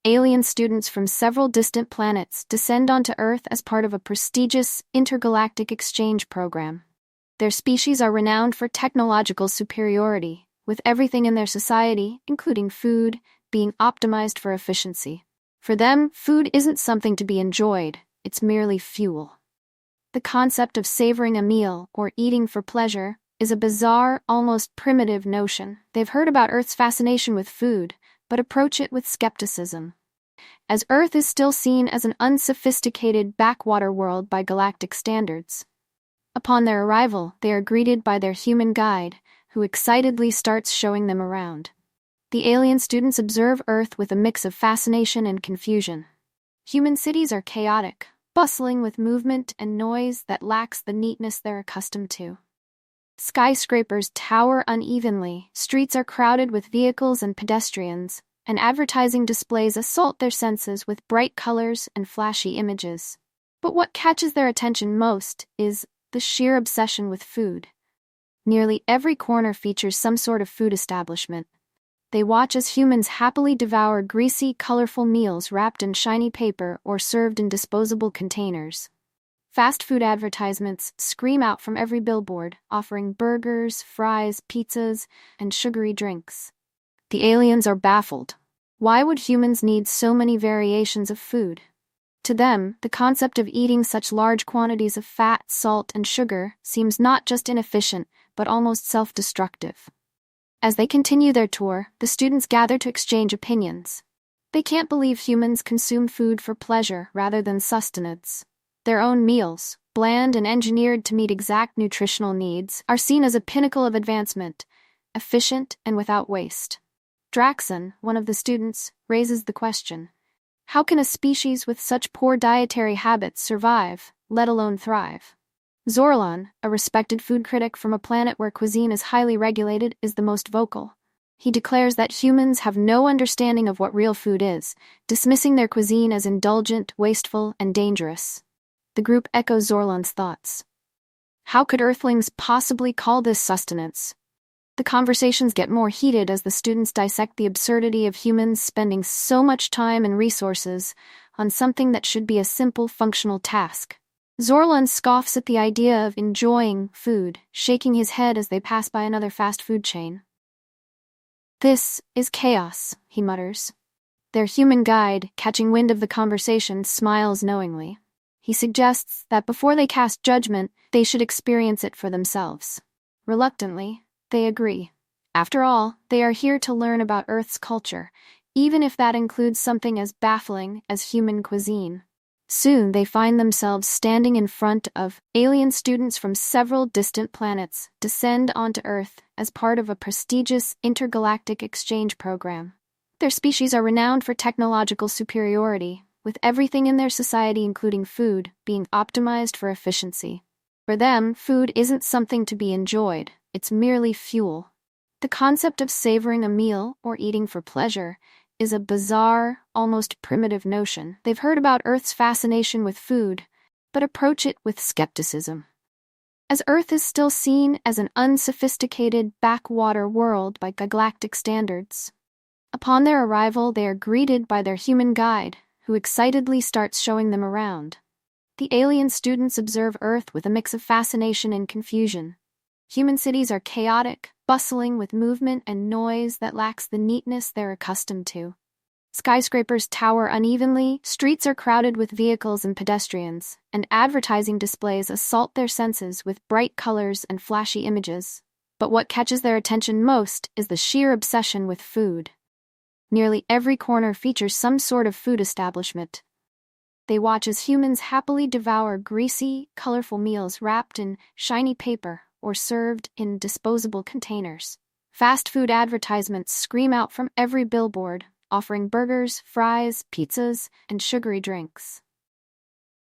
alien students from several distant planets descend onto Earth as part of a prestigious intergalactic exchange program. Their species are renowned for technological superiority, with everything in their society, including food, being optimized for efficiency. For them, food isn't something to be enjoyed, it's merely fuel. The concept of savoring a meal or eating for pleasure is a bizarre, almost primitive notion. They've heard about Earth's fascination with food, but approach it with skepticism. As Earth is still seen as an unsophisticated backwater world by galactic standards. Upon their arrival, they are greeted by their human guide, who excitedly starts showing them around. The alien students observe Earth with a mix of fascination and confusion. Human cities are chaotic, bustling with movement and noise that lacks the neatness they're accustomed to. Skyscrapers tower unevenly, streets are crowded with vehicles and pedestrians, and advertising displays assault their senses with bright colors and flashy images. But what catches their attention most is the sheer obsession with food. Nearly every corner features some sort of food establishment. They watch as humans happily devour greasy, colorful meals wrapped in shiny paper or served in disposable containers. Fast food advertisements scream out from every billboard, offering burgers, fries, pizzas, and sugary drinks. The aliens are baffled. Why would humans need so many variations of food? To them, the concept of eating such large quantities of fat, salt, and sugar seems not just inefficient, but almost self-destructive. As they continue their tour, the students gather to exchange opinions. They can't believe humans consume food for pleasure rather than sustenance. Their own meals, bland and engineered to meet exact nutritional needs, are seen as a pinnacle of advancement, efficient and without waste. Draxon, one of the students, raises the question: how can a species with such poor dietary habits survive, let alone thrive? Zorlon, a respected food critic from a planet where cuisine is highly regulated, is the most vocal. He declares that humans have no understanding of what real food is, dismissing their cuisine as indulgent, wasteful, and dangerous. The group echoes Zorlon's thoughts. How could Earthlings possibly call this sustenance? The conversations get more heated as the students dissect the absurdity of humans spending so much time and resources on something that should be a simple, functional task. Zorlon scoffs at the idea of enjoying food, shaking his head as they pass by another fast food chain. "This is chaos," he mutters. Their human guide, catching wind of the conversation, smiles knowingly. He suggests that before they cast judgment, they should experience it for themselves. Reluctantly, they agree. After all, they are here to learn about Earth's culture, even if that includes something as baffling as human cuisine. Soon they find themselves standing in front of alien students from several distant planets descend onto Earth as part of a prestigious intergalactic exchange program. Their species are renowned for technological superiority, with everything in their society, including food, being optimized for efficiency. For them, food isn't something to be enjoyed, it's merely fuel. The concept of savoring a meal or eating for pleasure is a bizarre, almost primitive notion. They've heard about Earth's fascination with food, but approach it with skepticism. As Earth is still seen as an unsophisticated backwater world by galactic standards. Upon their arrival, they are greeted by their human guide, who excitedly starts showing them around. The alien students observe Earth with a mix of fascination and confusion. Human cities are chaotic, bustling with movement and noise that lacks the neatness they're accustomed to. Skyscrapers tower unevenly, streets are crowded with vehicles and pedestrians, and advertising displays assault their senses with bright colors and flashy images. But what catches their attention most is the sheer obsession with food. Nearly every corner features some sort of food establishment. They watch as humans happily devour greasy, colorful meals wrapped in shiny paper or served in disposable containers. Fast food advertisements scream out from every billboard, offering burgers, fries, pizzas, and sugary drinks.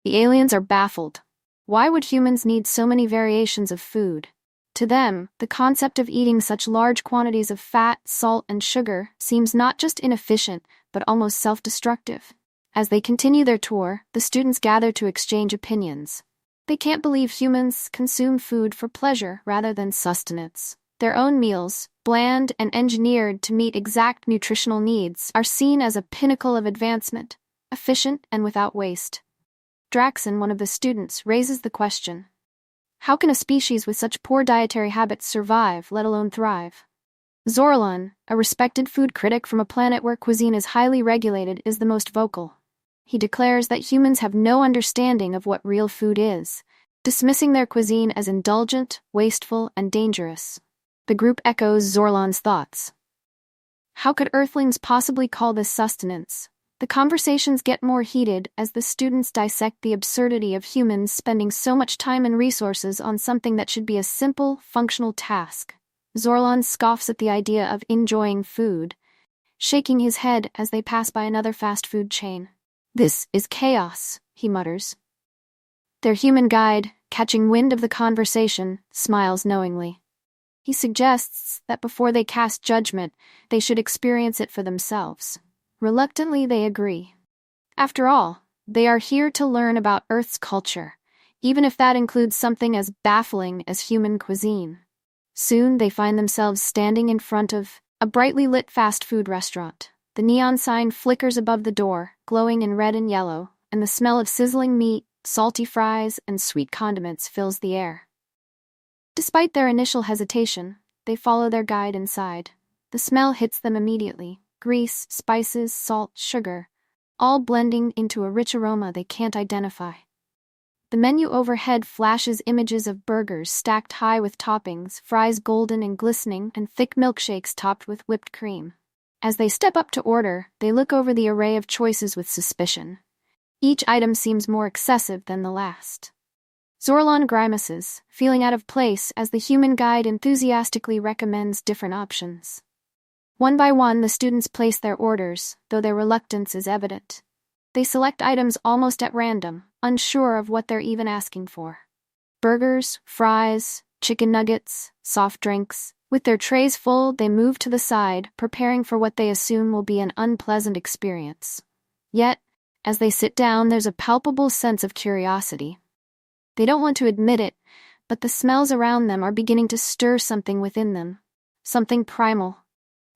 The aliens are baffled. Why would humans need so many variations of food? To them, the concept of eating such large quantities of fat, salt, and sugar seems not just inefficient, but almost self-destructive. As they continue their tour, the students gather to exchange opinions. They can't believe humans consume food for pleasure rather than sustenance. Their own meals, bland and engineered to meet exact nutritional needs, are seen as a pinnacle of advancement, efficient and without waste. Draxon, one of the students, raises the question: how can a species with such poor dietary habits survive, let alone thrive? Zorlon, a respected food critic from a planet where cuisine is highly regulated, is the most vocal. He declares that humans have no understanding of what real food is, dismissing their cuisine as indulgent, wasteful, and dangerous. The group echoes Zorlon's thoughts. How could Earthlings possibly call this sustenance? The conversations get more heated as the students dissect the absurdity of humans spending so much time and resources on something that should be a simple, functional task. Zorlon scoffs at the idea of enjoying food, shaking his head as they pass by another fast food chain. "This is chaos," he mutters. Their human guide, catching wind of the conversation, smiles knowingly. He suggests that before they cast judgment, they should experience it for themselves. Reluctantly, they agree. After all, they are here to learn about Earth's culture, even if that includes something as baffling as human cuisine. Soon, they find themselves standing in front of a brightly lit fast food restaurant. The neon sign flickers above the door, glowing in red and yellow, and the smell of sizzling meat, salty fries, and sweet condiments fills the air. Despite their initial hesitation, they follow their guide inside. The smell hits them immediately: grease, spices, salt, sugar, all blending into a rich aroma they can't identify. The menu overhead flashes images of burgers stacked high with toppings, fries golden and glistening, and thick milkshakes topped with whipped cream. As they step up to order, they look over the array of choices with suspicion. Each item seems more excessive than the last. Zorlon grimaces, feeling out of place as the human guide enthusiastically recommends different options. One by one, the students place their orders, though their reluctance is evident. They select items almost at random, unsure of what they're even asking for. Burgers, fries, chicken nuggets, soft drinks. With their trays full, they move to the side, preparing for what they assume will be an unpleasant experience. Yet, as they sit down, there's a palpable sense of curiosity. They don't want to admit it, but the smells around them are beginning to stir something within them. Something primal.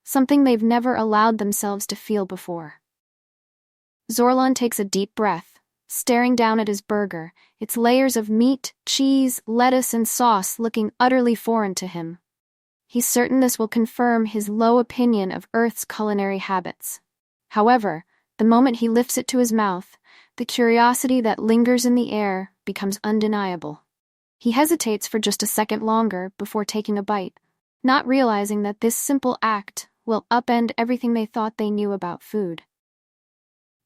Something they've never allowed themselves to feel before. Zorlon takes a deep breath, staring down at his burger, its layers of meat, cheese, lettuce, and sauce looking utterly foreign to him. He's certain this will confirm his low opinion of Earth's culinary habits. However, the moment he lifts it to his mouth, the curiosity that lingers in the air becomes undeniable. He hesitates for just a second longer before taking a bite, not realizing that this simple act will upend everything they thought they knew about food.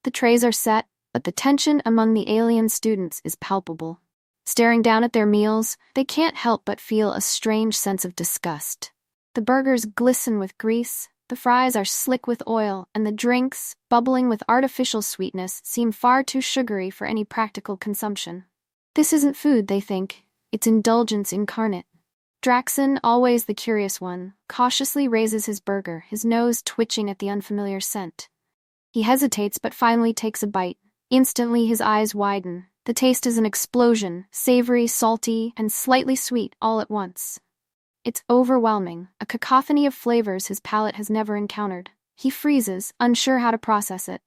The trays are set, but the tension among the alien students is palpable. Staring down at their meals, they can't help but feel a strange sense of disgust. The burgers glisten with grease, the fries are slick with oil, and the drinks, bubbling with artificial sweetness, seem far too sugary for any practical consumption. This isn't food, they think. It's indulgence incarnate. Draxon, always the curious one, cautiously raises his burger, his nose twitching at the unfamiliar scent. He hesitates but finally takes a bite. Instantly his eyes widen. The taste is an explosion, savory, salty, and slightly sweet all at once. It's overwhelming, a cacophony of flavors his palate has never encountered. He freezes, unsure how to process it.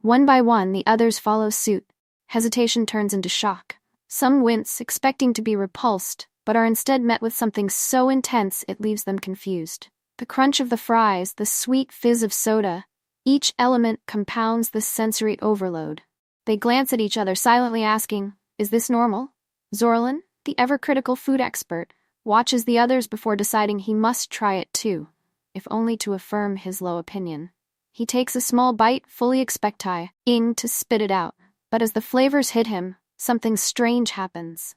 One by one, the others follow suit. Hesitation turns into shock. Some wince, expecting to be repulsed, but are instead met with something so intense it leaves them confused. The crunch of the fries, the sweet fizz of soda, each element compounds the sensory overload. They glance at each other, silently asking, "Is this normal?" Zorlon, the ever-critical food expert, watches the others before deciding he must try it too, if only to affirm his low opinion. He takes a small bite, fully expecting to spit it out, but as the flavors hit him, something strange happens.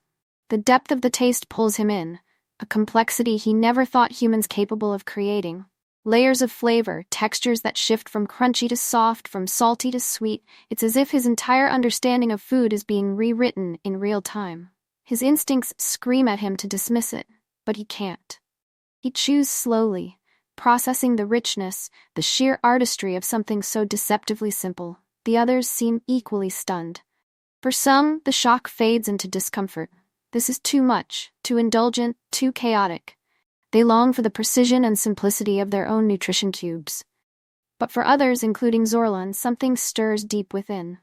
The depth of the taste pulls him in, a complexity he never thought humans capable of creating. Layers of flavor, textures that shift from crunchy to soft, from salty to sweet. It's as if his entire understanding of food is being rewritten in real time. His instincts scream at him to dismiss it, but he can't. He chews slowly, processing the richness, the sheer artistry of something so deceptively simple. The others seem equally stunned. For some, the shock fades into discomfort. This is too much, too indulgent, too chaotic. They long for the precision and simplicity of their own nutrition cubes. But for others, including Zorlan, something stirs deep within.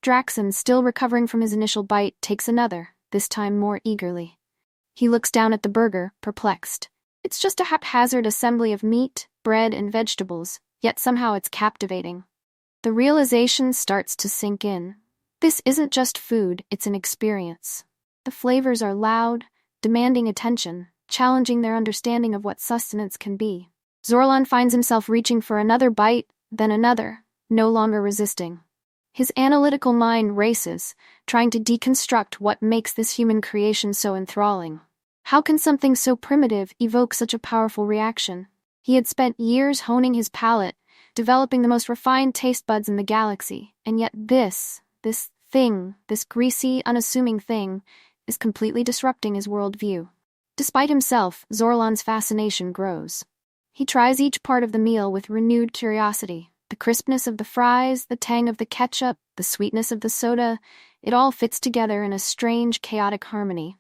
Draxon, still recovering from his initial bite, takes another, this time more eagerly. He looks down at the burger, perplexed. It's just a haphazard assembly of meat, bread, and vegetables, yet somehow it's captivating. The realization starts to sink in. This isn't just food, it's an experience. The flavors are loud, demanding attention, challenging their understanding of what sustenance can be. Zorlan finds himself reaching for another bite, then another, no longer resisting. His analytical mind races, trying to deconstruct what makes this human creation so enthralling. How can something so primitive evoke such a powerful reaction? He had spent years honing his palate, developing the most refined taste buds in the galaxy, and yet this greasy, unassuming thing, is completely disrupting his worldview. Despite himself, Zorlan's fascination grows. He tries each part of the meal with renewed curiosity. The crispness of the fries, the tang of the ketchup, the sweetness of the soda, it all fits together in a strange, chaotic harmony.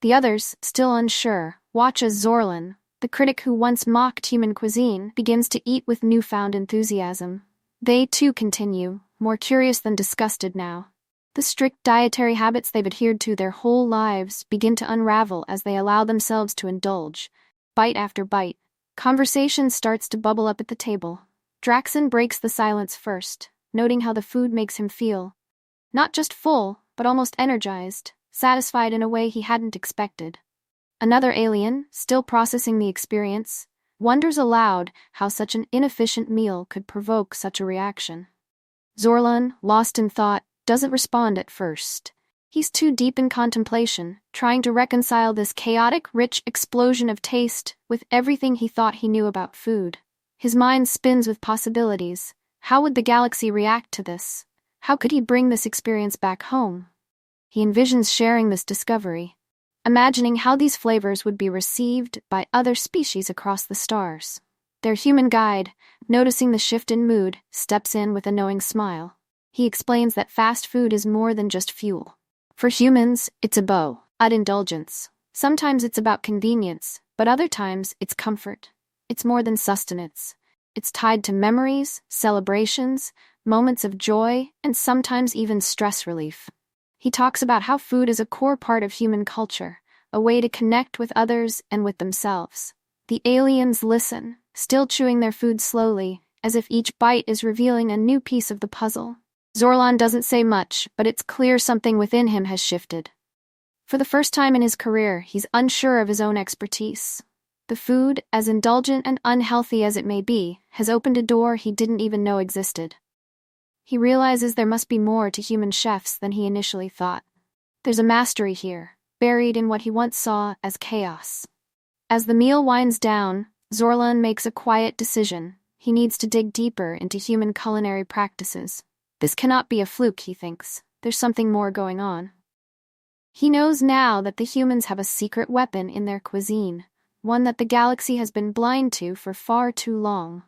The others, still unsure, watch as Zorlan, the critic who once mocked human cuisine, begins to eat with newfound enthusiasm. They, too, continue, more curious than disgusted now. The strict dietary habits they've adhered to their whole lives begin to unravel as they allow themselves to indulge. Bite after bite, conversation starts to bubble up at the table. Draxon breaks the silence first, noting how the food makes him feel. Not just full, but almost energized, satisfied in a way he hadn't expected. Another alien, still processing the experience, wonders aloud how such an inefficient meal could provoke such a reaction. Zorlan, lost in thought, doesn't respond at first. He's too deep in contemplation, trying to reconcile this chaotic, rich explosion of taste with everything he thought he knew about food. His mind spins with possibilities. How would the galaxy react to this? How could he bring this experience back home? He envisions sharing this discovery, imagining how these flavors would be received by other species across the stars. Their human guide, noticing the shift in mood, steps in with a knowing smile. He explains that fast food is more than just fuel. For humans, it's an indulgence. Sometimes it's about convenience, but other times it's comfort. It's more than sustenance. It's tied to memories, celebrations, moments of joy, and sometimes even stress relief. He talks about how food is a core part of human culture, a way to connect with others and with themselves. The aliens listen, still chewing their food slowly, as if each bite is revealing a new piece of the puzzle. Zorlan doesn't say much, but it's clear something within him has shifted. For the first time in his career, he's unsure of his own expertise. The food, as indulgent and unhealthy as it may be, has opened a door he didn't even know existed. He realizes there must be more to human chefs than he initially thought. There's a mastery here, buried in what he once saw as chaos. As the meal winds down, Zorlan makes a quiet decision. He needs to dig deeper into human culinary practices. This cannot be a fluke, he thinks. There's something more going on. He knows now that the humans have a secret weapon in their cuisine, one that the galaxy has been blind to for far too long.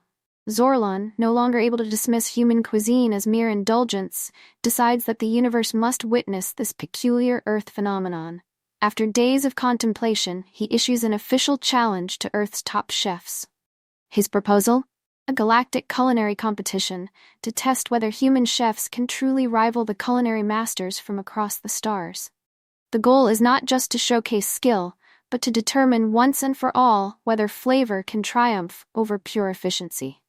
Zorlan, no longer able to dismiss human cuisine as mere indulgence, decides that the universe must witness this peculiar Earth phenomenon. After days of contemplation, he issues an official challenge to Earth's top chefs. His proposal? A galactic culinary competition to test whether human chefs can truly rival the culinary masters from across the stars. The goal is not just to showcase skill, but to determine once and for all whether flavor can triumph over pure efficiency.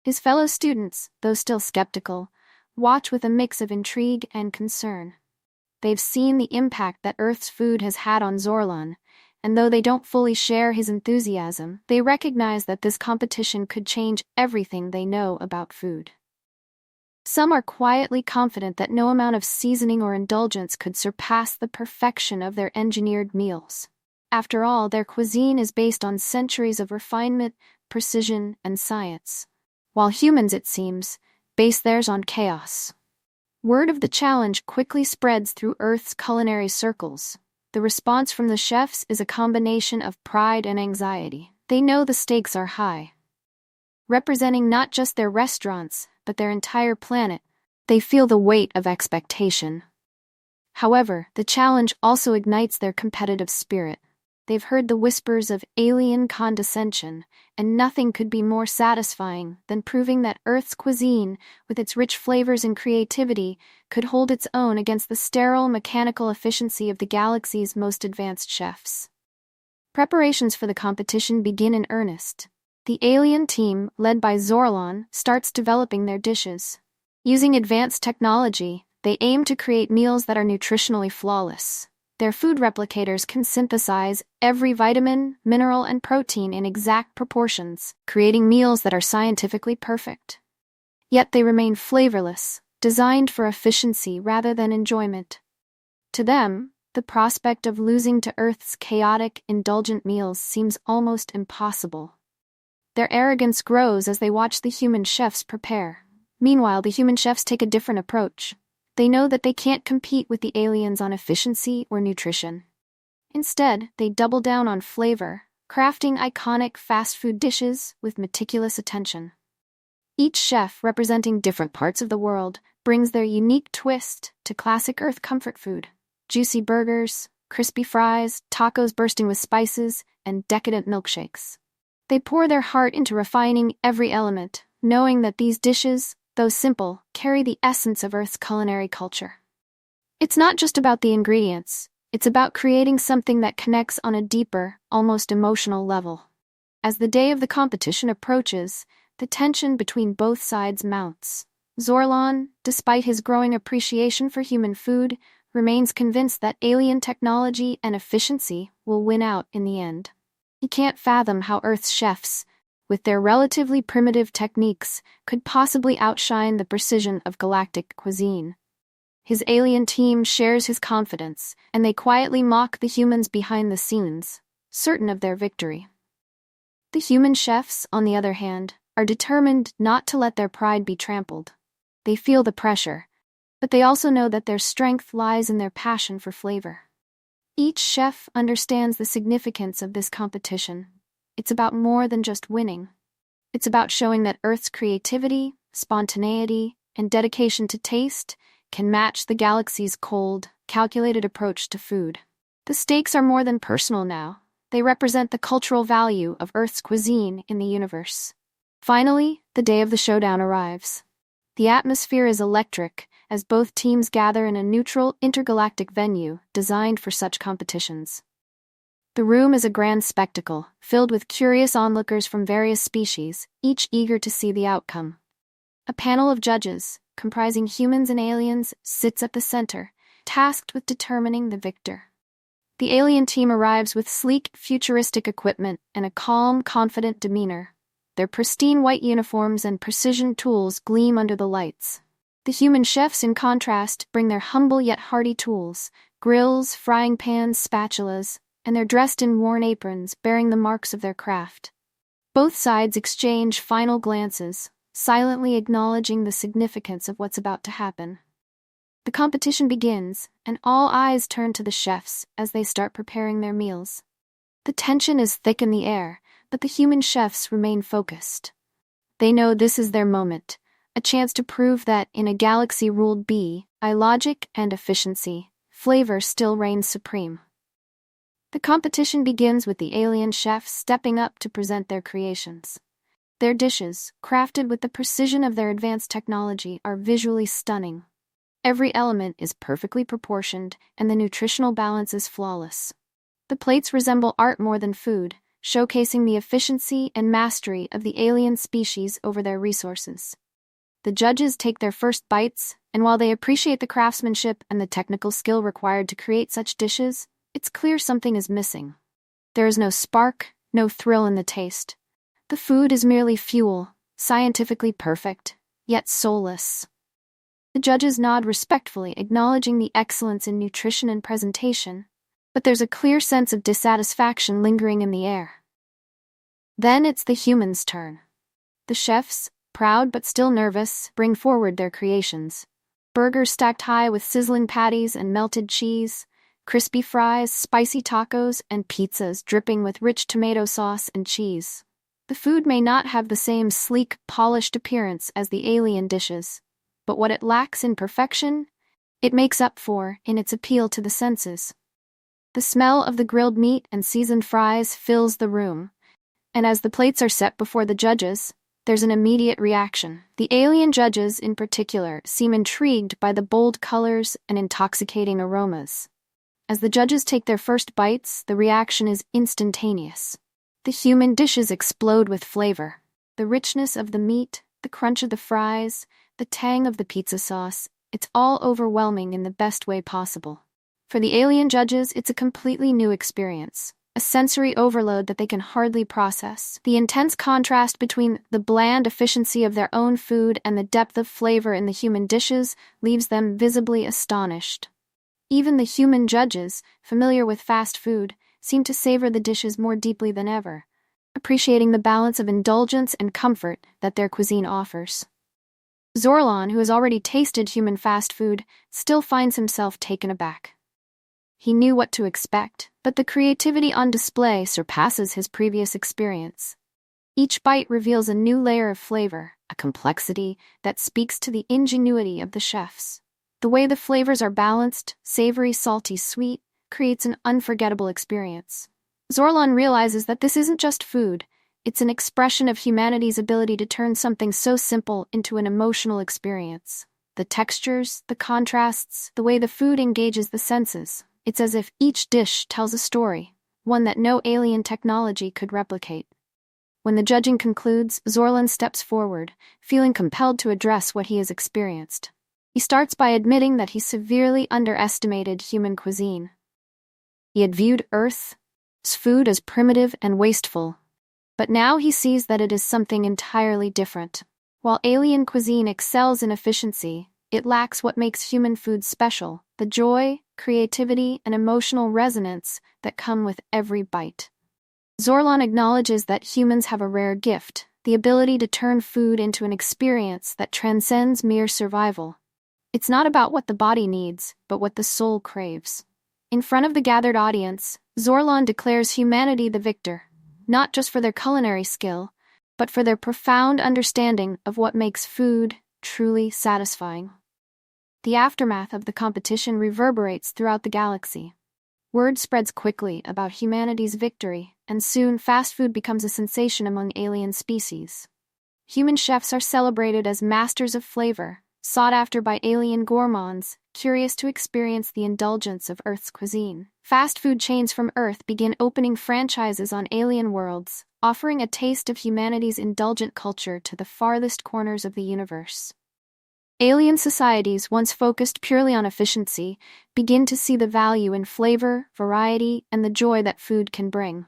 His fellow students, though still skeptical, watch with a mix of intrigue and concern. They've seen the impact that Earth's food has had on Zorlan, and though they don't fully share his enthusiasm, they recognize that this competition could change everything they know about food. Some are quietly confident that no amount of seasoning or indulgence could surpass the perfection of their engineered meals. After all, their cuisine is based on centuries of refinement, precision, and science. While humans, it seems, base theirs on chaos. Word of the challenge quickly spreads through Earth's culinary circles. The response from the chefs is a combination of pride and anxiety. They know the stakes are high. Representing not just their restaurants, but their entire planet, they feel the weight of expectation. However, the challenge also ignites their competitive spirit. They've heard the whispers of alien condescension, and nothing could be more satisfying than proving that Earth's cuisine, with its rich flavors and creativity, could hold its own against the sterile, mechanical efficiency of the galaxy's most advanced chefs. Preparations for the competition begin in earnest. The alien team, led by Zorlon, starts developing their dishes. Using advanced technology, they aim to create meals that are nutritionally flawless. Their food replicators can synthesize every vitamin, mineral, and protein in exact proportions, creating meals that are scientifically perfect. Yet they remain flavorless, designed for efficiency rather than enjoyment. To them, the prospect of losing to Earth's chaotic, indulgent meals seems almost impossible. Their arrogance grows as they watch the human chefs prepare. Meanwhile, the human chefs take a different approach. They know that they can't compete with the aliens on efficiency or nutrition. Instead, they double down on flavor, crafting iconic fast food dishes with meticulous attention. Each chef, representing different parts of the world, brings their unique twist to classic Earth comfort food. Juicy burgers, crispy fries, tacos bursting with spices, and decadent milkshakes. They pour their heart into refining every element, knowing that these dishes, though simple, carry the essence of Earth's culinary culture. It's not just about the ingredients, it's about creating something that connects on a deeper, almost emotional level. As the day of the competition approaches, the tension between both sides mounts. Zorlon, despite his growing appreciation for human food, remains convinced that alien technology and efficiency will win out in the end. He can't fathom how Earth's chefs, with their relatively primitive techniques, could possibly outshine the precision of galactic cuisine. His alien team shares his confidence, and they quietly mock the humans behind the scenes, certain of their victory. The human chefs, on the other hand, are determined not to let their pride be trampled. They feel the pressure, but they also know that their strength lies in their passion for flavor. Each chef understands the significance of this competition. It's about more than just winning. It's about showing that Earth's creativity, spontaneity, and dedication to taste can match the galaxy's cold, calculated approach to food. The stakes are more than personal now. They represent the cultural value of Earth's cuisine in the universe. Finally, the day of the showdown arrives. The atmosphere is electric as both teams gather in a neutral, intergalactic venue designed for such competitions. The room is a grand spectacle, filled with curious onlookers from various species, each eager to see the outcome. A panel of judges, comprising humans and aliens, sits at the center, tasked with determining the victor. The alien team arrives with sleek, futuristic equipment and a calm, confident demeanor. Their pristine white uniforms and precision tools gleam under the lights. The human chefs, in contrast, bring their humble yet hearty tools, grills, frying pans, spatulas, and they're dressed in worn aprons bearing the marks of their craft. Both sides exchange final glances, silently acknowledging the significance of what's about to happen. The competition begins, and all eyes turn to the chefs as they start preparing their meals. The tension is thick in the air, but the human chefs remain focused. They know this is their moment, a chance to prove that in a galaxy ruled by logic and efficiency, flavor still reigns supreme. The competition begins with the alien chefs stepping up to present their creations. Their dishes, crafted with the precision of their advanced technology, are visually stunning. Every element is perfectly proportioned, and the nutritional balance is flawless. The plates resemble art more than food, showcasing the efficiency and mastery of the alien species over their resources. The judges take their first bites, and while they appreciate the craftsmanship and the technical skill required to create such dishes, it's clear something is missing. There is no spark, no thrill in the taste. The food is merely fuel, scientifically perfect, yet soulless. The judges nod respectfully, acknowledging the excellence in nutrition and presentation, but there's a clear sense of dissatisfaction lingering in the air. Then it's the humans' turn. The chefs, proud but still nervous, bring forward their creations. Burgers stacked high with sizzling patties and melted cheese, crispy fries, spicy tacos, and pizzas dripping with rich tomato sauce and cheese. The food may not have the same sleek, polished appearance as the alien dishes, but what it lacks in perfection, it makes up for in its appeal to the senses. The smell of the grilled meat and seasoned fries fills the room, and as the plates are set before the judges, there's an immediate reaction. The alien judges, in particular, seem intrigued by the bold colors and intoxicating aromas. As the judges take their first bites, the reaction is instantaneous. The human dishes explode with flavor. The richness of the meat, the crunch of the fries, the tang of the pizza sauce, it's all overwhelming in the best way possible. For the alien judges, it's a completely new experience, a sensory overload that they can hardly process. The intense contrast between the bland efficiency of their own food and the depth of flavor in the human dishes leaves them visibly astonished. Even the human judges, familiar with fast food, seem to savor the dishes more deeply than ever, appreciating the balance of indulgence and comfort that their cuisine offers. Zorlon, who has already tasted human fast food, still finds himself taken aback. He knew what to expect, but the creativity on display surpasses his previous experience. Each bite reveals a new layer of flavor, a complexity that speaks to the ingenuity of the chefs. The way the flavors are balanced, savory, salty, sweet, creates an unforgettable experience. Zorlon realizes that this isn't just food, it's an expression of humanity's ability to turn something so simple into an emotional experience. The textures, the contrasts, the way the food engages the senses. It's as if each dish tells a story, one that no alien technology could replicate. When the judging concludes, Zorlon steps forward, feeling compelled to address what he has experienced. He starts by admitting that he severely underestimated human cuisine. He had viewed Earth's food as primitive and wasteful, but now he sees that it is something entirely different. While alien cuisine excels in efficiency, it lacks what makes human food special, the joy, creativity, and emotional resonance that come with every bite. Zorlon acknowledges that humans have a rare gift, the ability to turn food into an experience that transcends mere survival. It's not about what the body needs, but what the soul craves. In front of the gathered audience, Zorlon declares humanity the victor, not just for their culinary skill, but for their profound understanding of what makes food truly satisfying. The aftermath of the competition reverberates throughout the galaxy. Word spreads quickly about humanity's victory, and soon fast food becomes a sensation among alien species. Human chefs are celebrated as masters of flavor, sought after by alien gourmands, curious to experience the indulgence of Earth's cuisine. Fast food chains from Earth begin opening franchises on alien worlds, offering a taste of humanity's indulgent culture to the farthest corners of the universe. Alien societies, once focused purely on efficiency, begin to see the value in flavor, variety, and the joy that food can bring.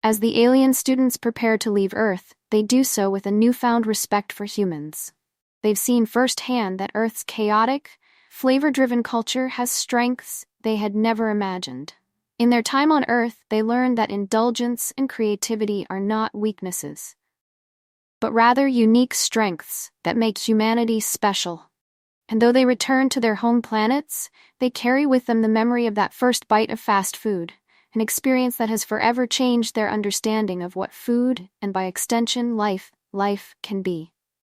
As the alien students prepare to leave Earth, they do so with a newfound respect for humans. They've seen firsthand that Earth's chaotic, flavor-driven culture has strengths they had never imagined. In their time on Earth, they learned that indulgence and creativity are not weaknesses, but rather unique strengths that make humanity special. And though they return to their home planets, they carry with them the memory of that first bite of fast food, an experience that has forever changed their understanding of what food, and by extension life, can be.